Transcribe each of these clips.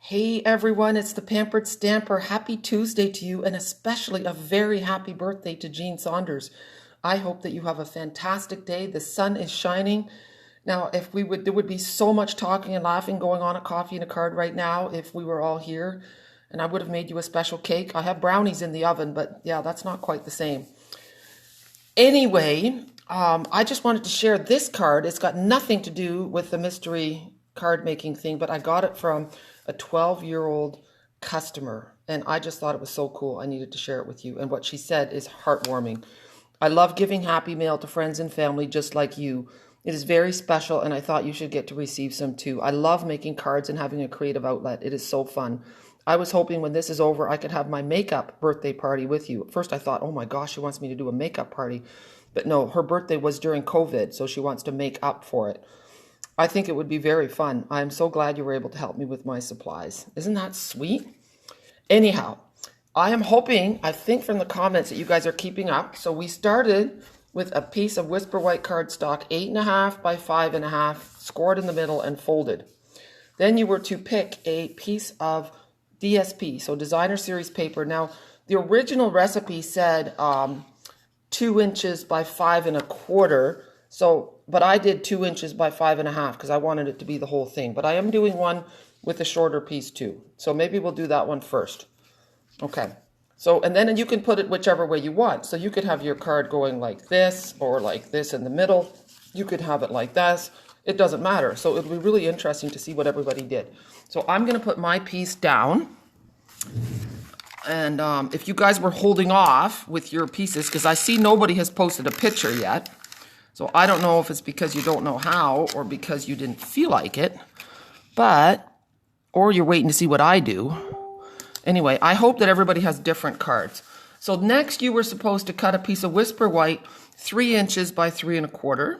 Hey everyone, it's the Pampered Stamper. Happy Tuesday to you, and especially a very happy birthday to Jean Saunders. I hope that you have a fantastic day. The sun is shining. Now, there would be so much talking and laughing going on at Coffee and a Card right now if we were all here, and I would have made you a special cake. I have brownies in the oven, but yeah, that's not quite the same. Anyway, I just wanted to share this card. It's got nothing to do with the mystery card making thing, but I got it from a 12-year-old customer, and I just thought it was so cool. I needed to share it with you, and what she said is heartwarming. I love giving happy mail to friends and family just like you. It is very special, and I thought you should get to receive some too. I love making cards and having a creative outlet. It is so fun. I was hoping when this is over, I could have my makeup birthday party with you. At first I thought, oh my gosh, she wants me to do a makeup party. But no, her birthday was during COVID, so she wants to make up for it. I think it would be very fun. I'm so glad you were able to help me with my supplies. Isn't that sweet? Anyhow, I am hoping, I think from the comments that you guys are keeping up. So we started with a piece of Whisper White cardstock, 8.5 by 5.5, scored in the middle and folded. Then you were to pick a piece of DSP, so designer series paper. Now, the original recipe said 2 inches by 5.25. But I did 2 inches by 5.5 because I wanted it to be the whole thing. But I am doing one with a shorter piece too. So maybe we'll do that one first. Okay. So, and then you can put it whichever way you want. So you could have your card going like this or like this in the middle. You could have it like this. It doesn't matter. So it'll be really interesting to see what everybody did. So I'm going to put my piece down. And if you guys were holding off with your pieces, because I see nobody has posted a picture yet. So I don't know if it's because you don't know how or because you didn't feel like it, or you're waiting to see what I do. Anyway, I hope that everybody has different cards. So next you were supposed to cut a piece of Whisper White 3 inches by 3.25,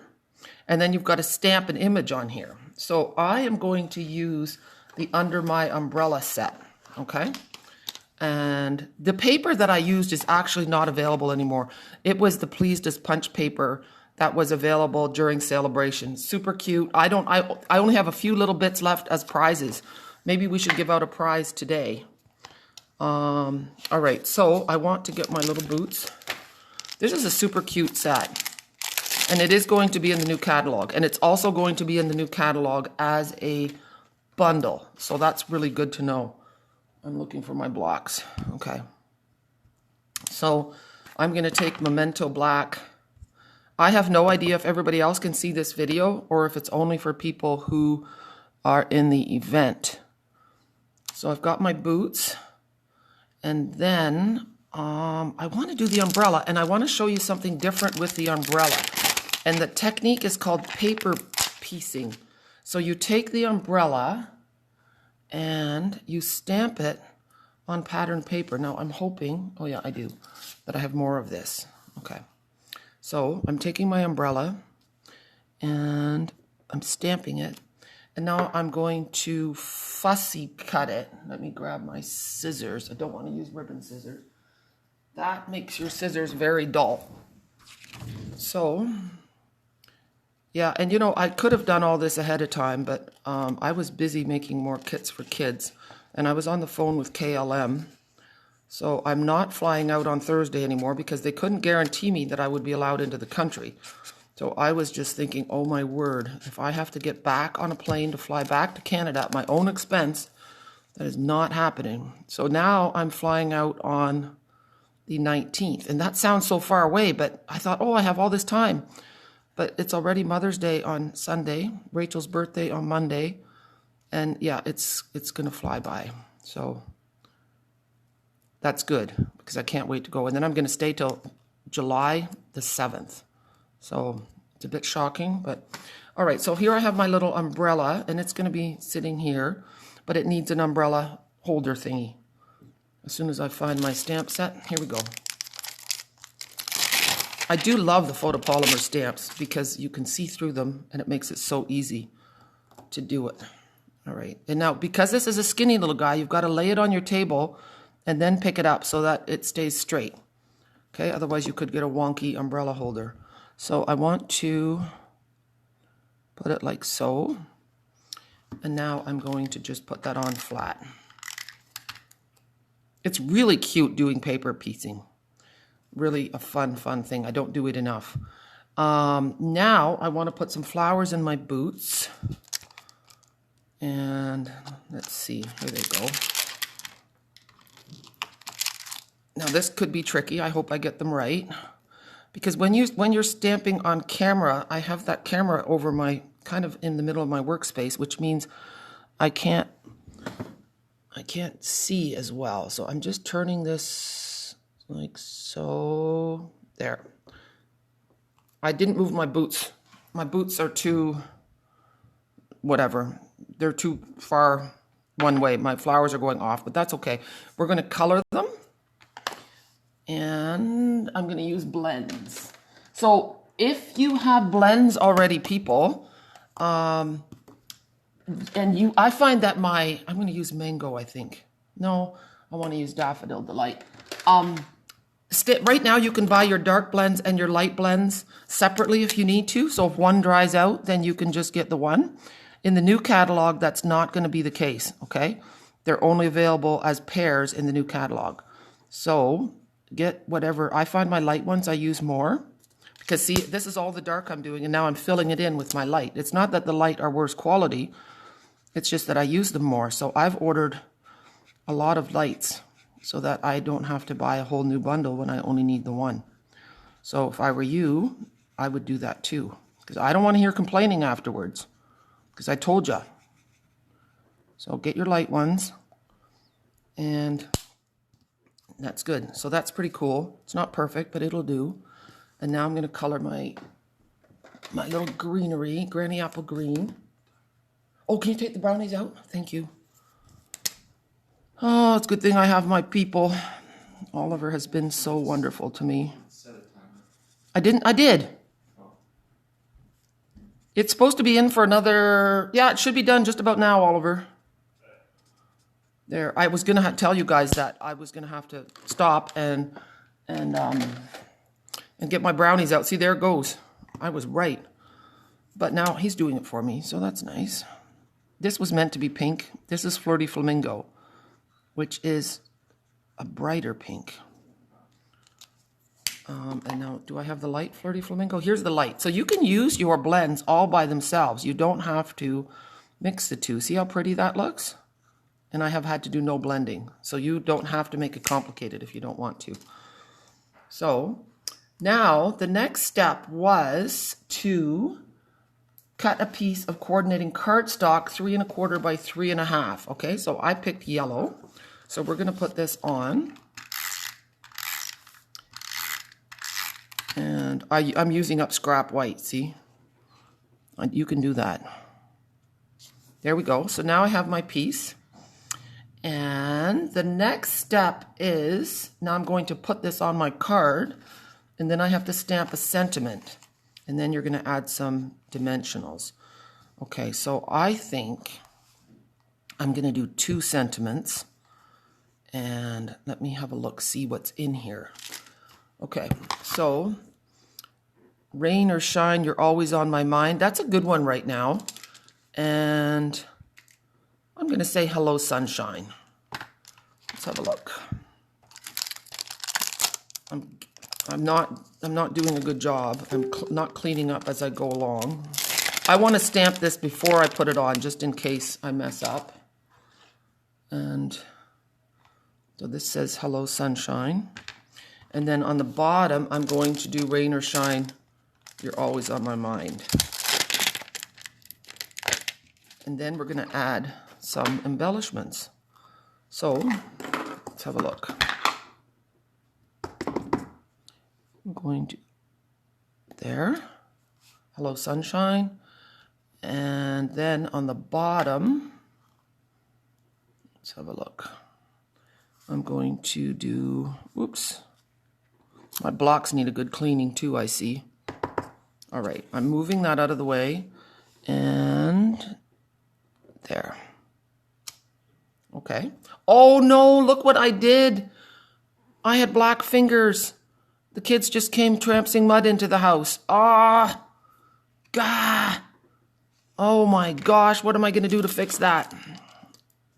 and then you've got to stamp an image on here. So I am going to use the Under My Umbrella set, okay? And the paper that I used is actually not available anymore. It was the Pleased as Punch paper that was available during celebration. Super cute. I only have a few little bits left as prizes. Maybe we should give out a prize today. All right, so I want to get my little boots. This is a super cute set. And it is going to be in the new catalog. And it's also going to be in the new catalog as a bundle. So that's really good to know. I'm looking for my blocks. Okay. So I'm going to take Memento Black. I have no idea if everybody else can see this video or if it's only for people who are in the event. So I've got my boots, and then I want to do the umbrella, and I want to show you something different with the umbrella. And the technique is called paper piecing. So you take the umbrella and you stamp it on pattern paper. Now I'm hoping, oh yeah, I do, that I have more of this. Okay. So I'm taking my umbrella and I'm stamping it. And now I'm going to fussy cut it. Let me grab my scissors. I don't want to use ribbon scissors. That makes your scissors very dull. So, yeah, and you know, I could have done all this ahead of time, but I was busy making more kits for kids. And I was on the phone with KLM. So I'm not flying out on Thursday anymore because they couldn't guarantee me that I would be allowed into the country. So I was just thinking, oh my word, if I have to get back on a plane to fly back to Canada at my own expense, that is not happening. So now I'm flying out on the 19th. And that sounds so far away, but I thought, oh, I have all this time. But it's already Mother's Day on Sunday, Rachel's birthday on Monday. And yeah, it's going to fly by. So that's good because I can't wait to go. And then I'm going to stay till July the 7th. So it's a bit shocking, but all right. So here I have my little umbrella, and it's going to be sitting here, but it needs an umbrella holder thingy. As soon as I find my stamp set, here we go. I do love the photopolymer stamps because you can see through them, and it makes it so easy to do it. All right. And now, because this is a skinny little guy, you've got to lay it on your table and then pick it up so that it stays straight. Okay, otherwise you could get a wonky umbrella holder. So I want to put it like so. And now I'm going to just put that on flat. It's really cute doing paper piecing. Really a fun thing. I don't do it enough. Now I want to put some flowers in my boots. And let's see, here they go. Now this could be tricky. I hope I get them right. Because when you're stamping on camera, I have that camera over my, kind of in the middle of my workspace, which means I can't see as well. So I'm just turning this like so. There. I didn't move my boots. My boots are too, whatever. They're too far one way. My flowers are going off, but that's okay. We're going to color them. And I'm going to use blends. So if you have blends already, people, I find that I'm going to use mango, I think. No, I want to use daffodil delight. Right now you can buy your dark blends and your light blends separately if you need to. So if one dries out, then you can just get the one. In the new catalog, that's not going to be the case, okay? They're only available as pairs in the new catalog. So get whatever. I find my light ones I use more. Because see, this is all the dark I'm doing, and now I'm filling it in with my light. It's not that the light are worse quality. It's just that I use them more. So I've ordered a lot of lights so that I don't have to buy a whole new bundle when I only need the one. So if I were you, I would do that too. Because I don't want to hear complaining afterwards. Because I told you. So get your light ones. And that's good. So that's pretty cool. It's not perfect, but it'll do. And now I'm going to color my little greenery, granny apple green. Oh, can you take the brownies out? Thank you. Oh, it's a good thing I have my people. Oliver has been so wonderful to me. I did. It's supposed to be in for another, yeah, it should be done just about now, Oliver. There, I was going to tell you guys that I was going to have to stop and get my brownies out. See, there it goes. I was right. But now he's doing it for me, so that's nice. This was meant to be pink. This is Flirty Flamingo, which is a brighter pink. And now, do I have the light Flirty Flamingo? Here's the light. So you can use your blends all by themselves. You don't have to mix the two. See how pretty that looks? And I have had to do no blending. So you don't have to make it complicated if you don't want to. So now the next step was to cut a piece of coordinating cardstock 3 1/4 by 3 1/2. Okay, so I picked yellow. So we're going to put this on. And I'm using up scrap white, see? You can do that. There we go. So now I have my piece. And the next step is, now I'm going to put this on my card, and then I have to stamp a sentiment. And then you're going to add some dimensionals. Okay, so I think I'm going to do 2 sentiments. And let me have a look, see what's in here. Okay, so rain or shine, you're always on my mind. That's a good one right now. And I'm going to say hello, sunshine. Let's have a look. I'm not doing a good job. I'm not cleaning up as I go along. I want to stamp this before I put it on, just in case I mess up. And so this says hello, sunshine. And then on the bottom, I'm going to do rain or shine, you're always on my mind. And then we're going to add some embellishments. So let's have a look. I'm going to, there, hello, sunshine. And then on the bottom, let's have a look. I'm going to do, whoops. My blocks need a good cleaning too, I see. All right, I'm moving that out of the way. And there. Okay. Oh no, look what I did. I had black fingers. The kids just came trampsing mud into the house. Ah, gah. Oh my gosh, what am I going to do to fix that?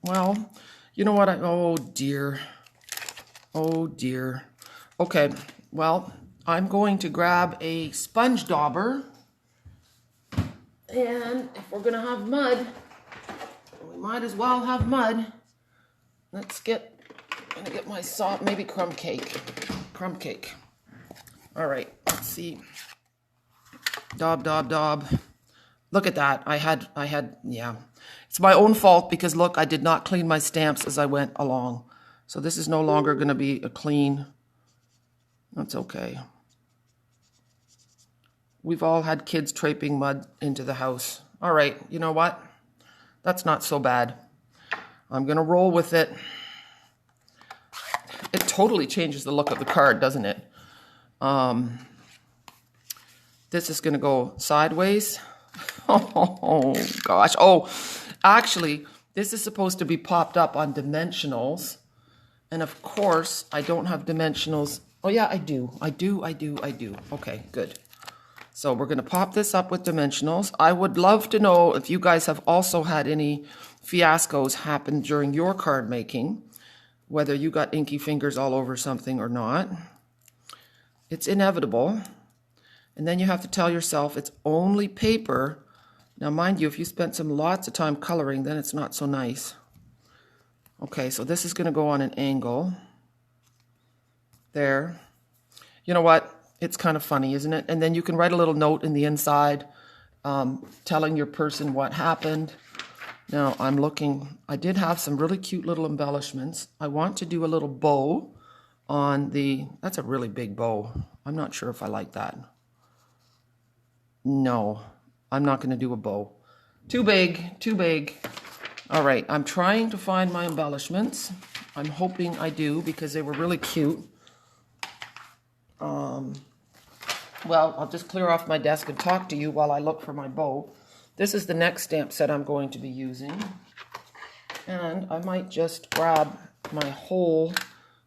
Well, you know what? Oh dear. Oh dear. Okay, well, I'm going to grab a sponge dauber. And if we're going to have mud, we might as well have mud. I'm going to get my salt, maybe crumb cake. Crumb cake. All right, let's see. Daub, daub, daub. Look at that. Yeah. It's my own fault because look, I did not clean my stamps as I went along. So this is no longer going to be a clean. That's okay. We've all had kids traipsing mud into the house. All right, you know what? That's not so bad. I'm going to roll with it. It totally changes the look of the card, doesn't it? This is going to go sideways. Oh, gosh. Oh, actually, this is supposed to be popped up on dimensionals. And of course, I don't have dimensionals. Oh, yeah, I do. I do. Okay, good. So we're going to pop this up with dimensionals. I would love to know if you guys have also had any fiascos happen during your card making, whether you got inky fingers all over something or not. It's inevitable. And then you have to tell yourself it's only paper. Now, mind you, if you spent lots of time coloring, then it's not so nice. Okay, so this is going to go on an angle. There. You know what? It's kind of funny, isn't it? And then you can write a little note in the inside telling your person what happened. Now, I'm looking. I did have some really cute little embellishments. I want to do a little bow on the... That's a really big bow. I'm not sure if I like that. No, I'm not going to do a bow. Too big, too big. All right, I'm trying to find my embellishments. I'm hoping I do because they were really cute. Well, I'll just clear off my desk and talk to you while I look for my bow. This is the next stamp set I'm going to be using. And I might just grab my whole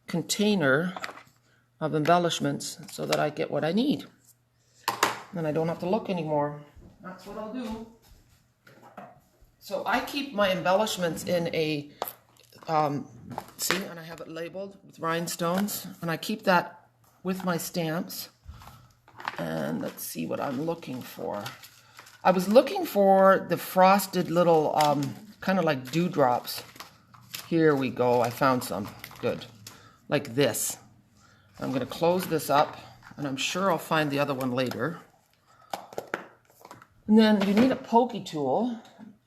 container of embellishments so that I get what I need. Then I don't have to look anymore. That's what I'll do. So I keep my embellishments in a, see, and I have it labeled with rhinestones. And I keep that with my stamps. And let's see what I'm looking for. I was looking for the frosted little, kind of like dewdrops. Here we go. I found some. Good. Like this. I'm going to close this up. And I'm sure I'll find the other one later. And then you need a pokey tool.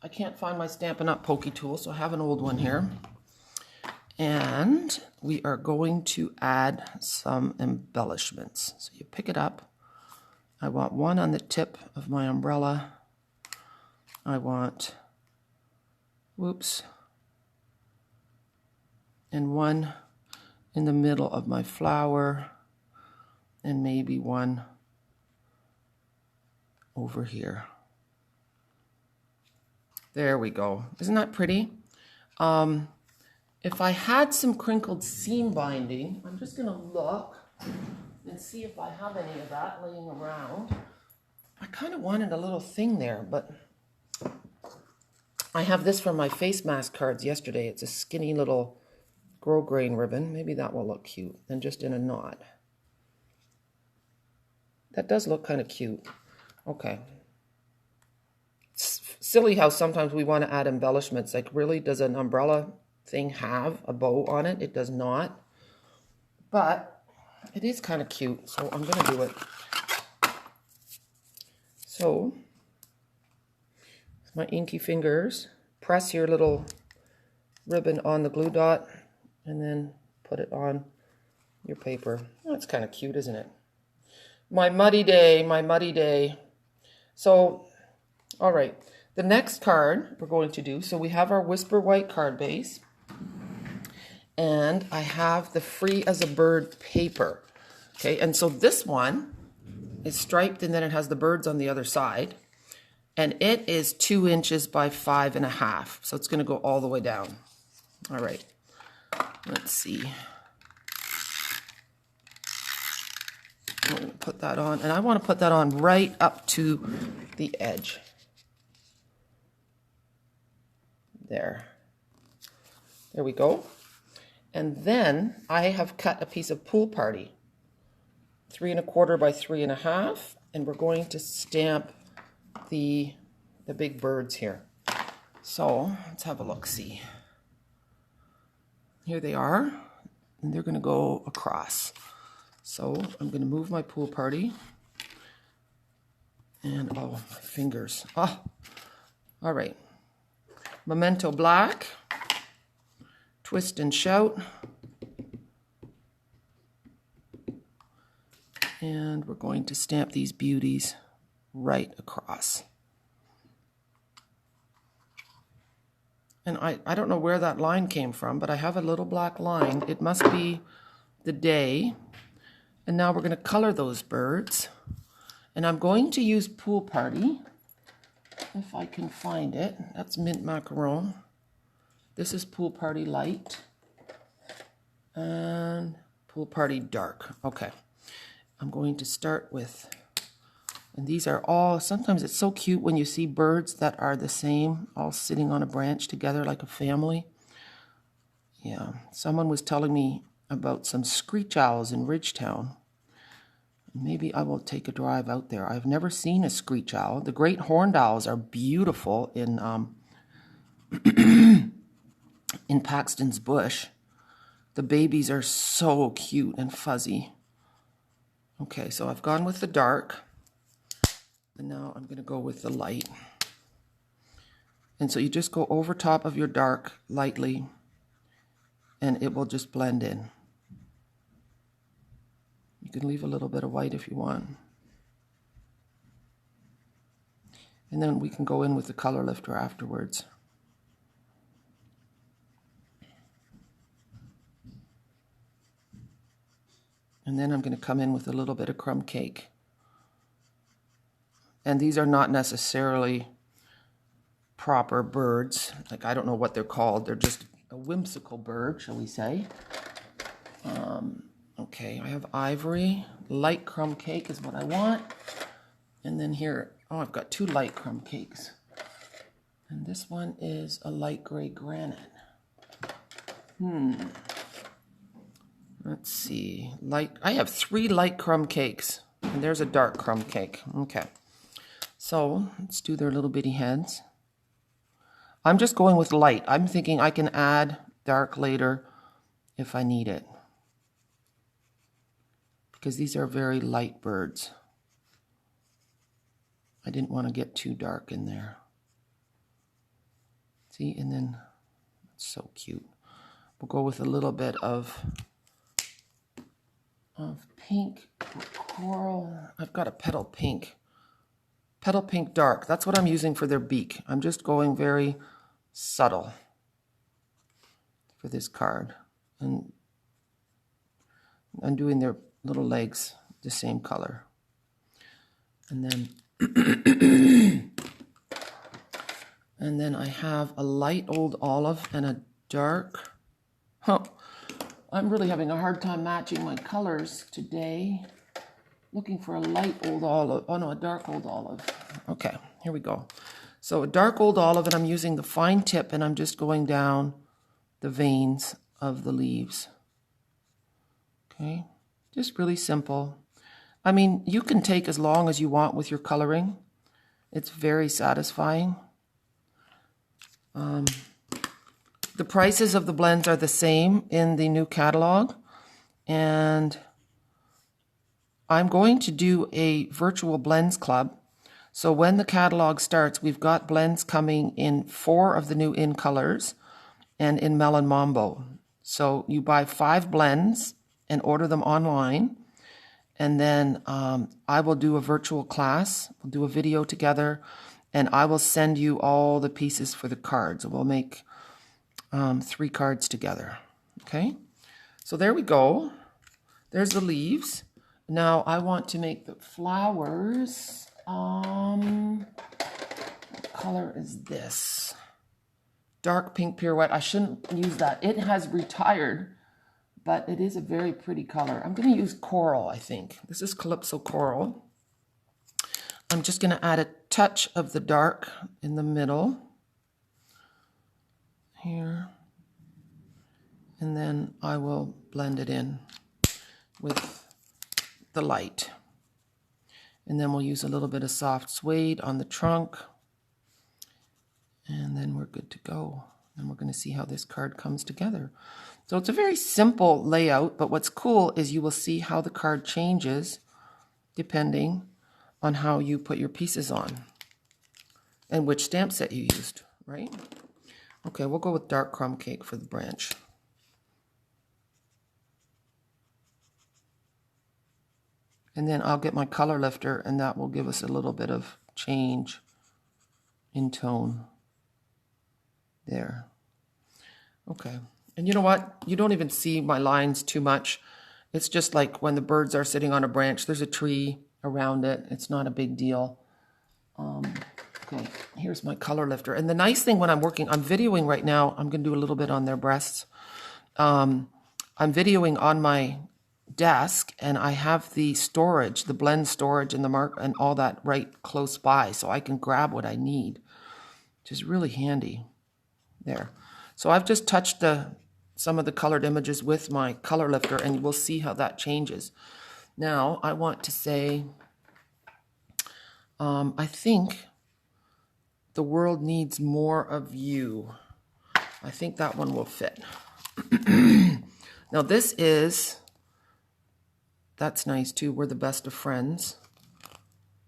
I can't find my Stampin' Up! Pokey tool, so I have an old one here. And we are going to add some embellishments. So you pick it up. I want one on the tip of my umbrella. I want, whoops, and one in the middle of my flower, and maybe one over here. There we go. Isn't that pretty? If I had some crinkled seam binding, I'm just going to look and see if I have any of that laying around. I kind of wanted a little thing there, but I have this from my face mask cards yesterday. It's a skinny little grosgrain ribbon. Maybe that will look cute. And just in a knot. That does look kind of cute. Okay. It's silly how sometimes we want to add embellishments. Like, really, does an umbrella thing have a bow on it? It does not. But it is kind of cute, so I'm going to do it. So, with my inky fingers, press your little ribbon on the glue dot and then put it on your paper. That's kind of cute, isn't it? My muddy day, my muddy day. So, all right. The next card we're going to do, so we have our Whisper White card base. And I have the Free as a Bird paper. Okay, and so this one is striped and then it has the birds on the other side. And it is 2 inches by 5.5. So it's going to go all the way down. All right. Let's see. I'm going to put that on. And I want to put that on right up to the edge. there. There we go. And then I have cut a piece of Pool Party, 3 1/4 by 3 1/2, and we're going to stamp the big birds here. So let's have a look-see. Here they are, and they're going to go across. So I'm going to move my Pool Party, and oh, my fingers. Oh, all right. Memento Black, Twist and Shout, and we're going to stamp these beauties right across. And I don't know where that line came from, but I have a little black line. It must be the day. And now we're going to color those birds. And I'm going to use Pool Party, if I can find it. That's Mint Macaron. This is Pool Party Light. And Pool Party Dark. Okay. I'm going to start with, and these are all, sometimes it's so cute when you see birds that are the same, all sitting on a branch together like a family. Yeah, someone was telling me about some screech owls in Ridgetown. Maybe I will take a drive out there. I've never seen a screech owl. The great horned owls are beautiful in in Paxton's Bush. The babies are so cute and fuzzy. Okay, so I've gone with the dark. And now I'm going to go with the light. And so you just go over top of your dark lightly, and it will just blend in. You can leave a little bit of white if you want. And then we can go in with the color lifter afterwards. And then I'm going to come in with a little bit of crumb cake. And these are not necessarily proper birds. Like, I don't know what they're called. They're just a whimsical bird, shall we say. Okay, I have ivory. Light crumb cake is what I want. And then here, oh, I've got 2 light crumb cakes. And this one is a light gray granite. Let's see. I have 3 light crumb cakes. And there's a dark crumb cake. Okay. So let's do their little bitty heads. I'm just going with light. I'm thinking I can add dark later if I need it, because these are very light birds. I didn't want to get too dark in there. See, and then it's so cute. We'll go with a little bit of pink coral. I've got a petal pink. Petal pink dark. That's what I'm using for their beak. I'm just going very subtle for this card. And I'm doing their little legs the same color. And then and then I have a light old olive and a dark. Oh, I'm really having a hard time matching my colors today. Looking for a light old olive. Oh no, a dark old olive. Okay, here we go. So a dark old olive, and I'm using the fine tip, and I'm just going down the veins of the leaves. Okay, just really simple. I mean, you can take as long as you want with your coloring. It's very satisfying. The prices of the blends are the same in the new catalog, and I'm going to do a virtual blends club. So when the catalog starts, we've got blends coming in 4 of the new in colors and in Melon Mambo. So you buy 5 blends and order them online. And then I will do a virtual class. We'll do a video together, and I will send you all the pieces for the cards. We'll make 3 cards together. Okay? So there we go. There's the leaves. Now I want to make the flowers. What color is this? Dark pink pirouette. I shouldn't use that. It has retired, but it is a very pretty color. I'm going to use coral, I think. This is Calypso Coral. I'm just going to add a touch of the dark in the middle. here. And then I will blend it in with the light. And then we'll use a little bit of soft suede on the trunk. And then we're good to go. And we're going to see how this card comes together. So it's a very simple layout, but what's cool is you will see how the card changes depending on how you put your pieces on and which stamp set you used, right? Okay, we'll go with dark crumb cake for the branch. And then I'll get my color lifter, and that will give us a little bit of change in tone there. Okay, and you know what? You don't even see my lines too much. It's just like when the birds are sitting on a branch, there's a tree around it. It's not a big deal. Okay, here's my color lifter. And the nice thing when I'm working, I'm videoing right now. I'm going to do a little bit on their breasts. I'm videoing on my desk, and I have the storage, the blend storage and the mark and all that right close by, so I can grab what I need, which is really handy there. So I've just touched some of the colored images with my color lifter, and we'll see how that changes. Now I want to say, I think the world needs more of you. I think that one will fit. Now this is, that's nice too. We're the best of friends.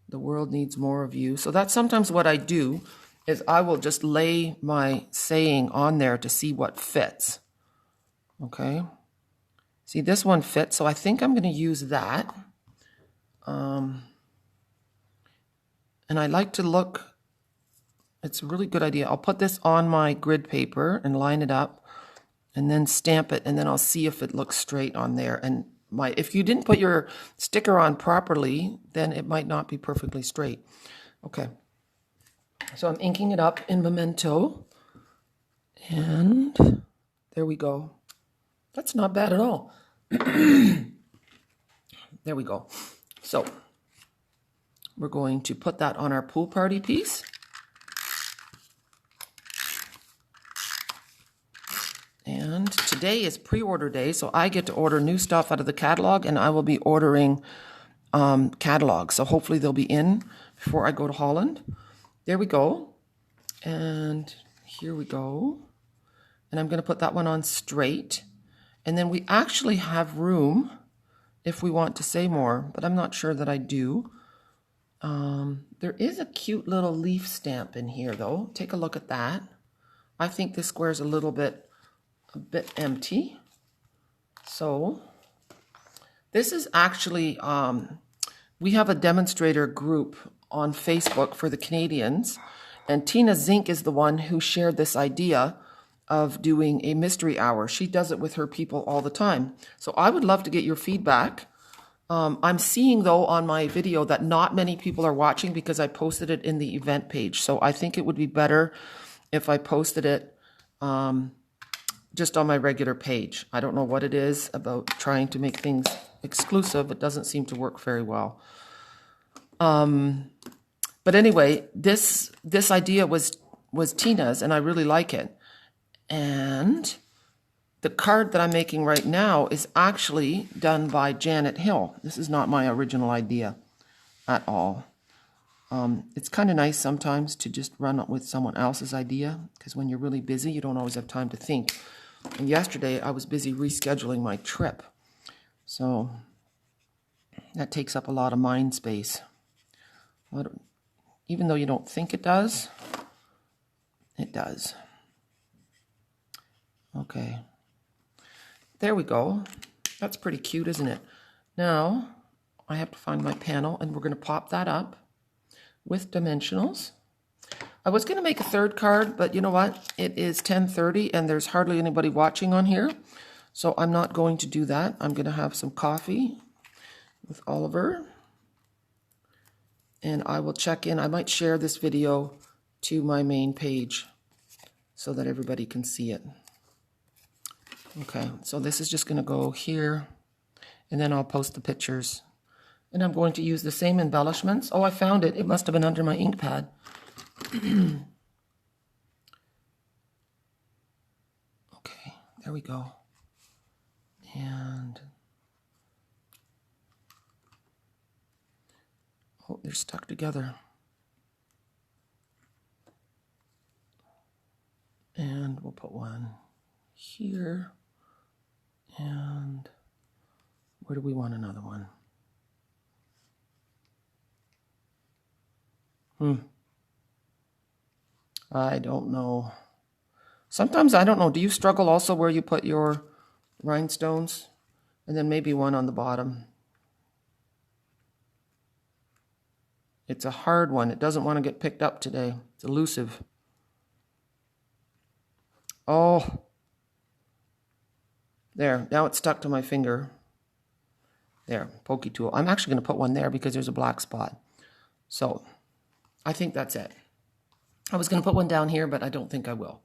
The world needs more of you. So that's sometimes what I do, is I will just lay my saying on there to see what fits. Okay. See, this one fits, so I think I'm going to use that. And I like to look, it's a really good idea. I'll put this on my grid paper and line it up and then stamp it, and then I'll see if it looks straight on there. And if you didn't put your sticker on properly, then it might not be perfectly straight. Okay. So I'm inking it up in Memento. And there we go. That's not bad at all. There we go. So we're going to put that on our pool party piece. And today is pre-order day, so I get to order new stuff out of the catalog, and I will be ordering catalogs. So hopefully they'll be in before I go to Holland. There we go. And here we go. And I'm going to put that one on straight. And then we actually have room if we want to say more, but I'm not sure that I do. There is a cute little leaf stamp in here, though. Take a look at that. I think this square is a bit empty. So this is actually, we have a demonstrator group on Facebook for the Canadians, and Tina Zink is the one who shared this idea of doing a mystery hour. She does it with her people all the time. So I would love to get your feedback. I'm seeing, though, on my video that not many people are watching because I posted it in the event page. So I think it would be better if I posted it just on my regular page. I don't know what it is about trying to make things exclusive. It doesn't seem to work very well. But anyway, this idea was Tina's, and I really like it. And the card that I'm making right now is actually done by Janet Hill. This is not my original idea at all. It's kind of nice sometimes to just run with someone else's idea, because when you're really busy, you don't always have time to think. And yesterday, I was busy rescheduling my trip. So that takes up a lot of mind space. Even though you don't think it does, it does. Okay. There we go. That's pretty cute, isn't it? Now, I have to find my panel, and we're going to pop that up with dimensionals. I was going to make a third card, but you know what? It is 10:30, and there's hardly anybody watching on here, so I'm not going to do that. I'm going to have some coffee with Oliver, and I will check in. I might share this video to my main page so that everybody can see it. Okay, so this is just going to go here, and then I'll post the pictures. And I'm going to use the same embellishments. Oh, I found it. It must have been under my ink pad. There we go. And oh, they're stuck together. And we'll put one here. And where do we want another one? I don't know. Sometimes I don't know. Do you struggle also where you put your rhinestones? And then maybe one on the bottom. It's a hard one. It doesn't want to get picked up today. It's elusive. Oh. There. Now it's stuck to my finger. There. Pokey tool. I'm actually going to put one there because there's a black spot. So I think that's it. I was going to put one down here, but I don't think I will.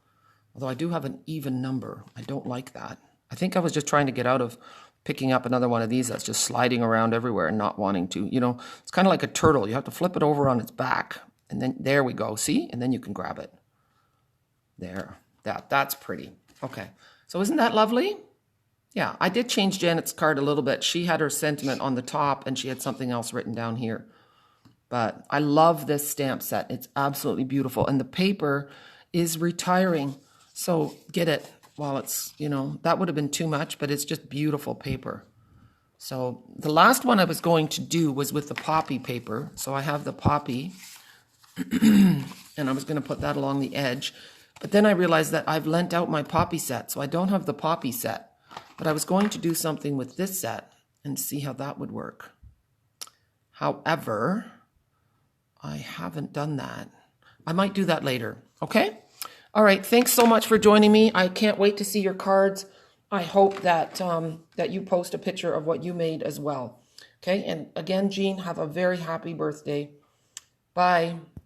Although I do have an even number. I don't like that. I think I was just trying to get out of picking up another one of these that's just sliding around everywhere and not wanting to. You know, it's kind of like a turtle. You have to flip it over on its back. And then there we go. See? And then you can grab it. There. That's pretty. Okay. So isn't that lovely? Yeah, I did change Janet's card a little bit. She had her sentiment on the top and she had something else written down here. But I love this stamp set. It's absolutely beautiful. And the paper is retiring. So get it while it's, you know, that would have been too much, but it's just beautiful paper. So the last one I was going to do was with the poppy paper. So I have the poppy and I was going to put that along the edge. But then I realized that I've lent out my poppy set. So I don't have the poppy set. But I was going to do something with this set and see how that would work. However, I haven't done that. I might do that later. Okay? All right. Thanks so much for joining me. I can't wait to see your cards. I hope that that you post a picture of what you made as well. Okay? And again, Jean, have a very happy birthday. Bye.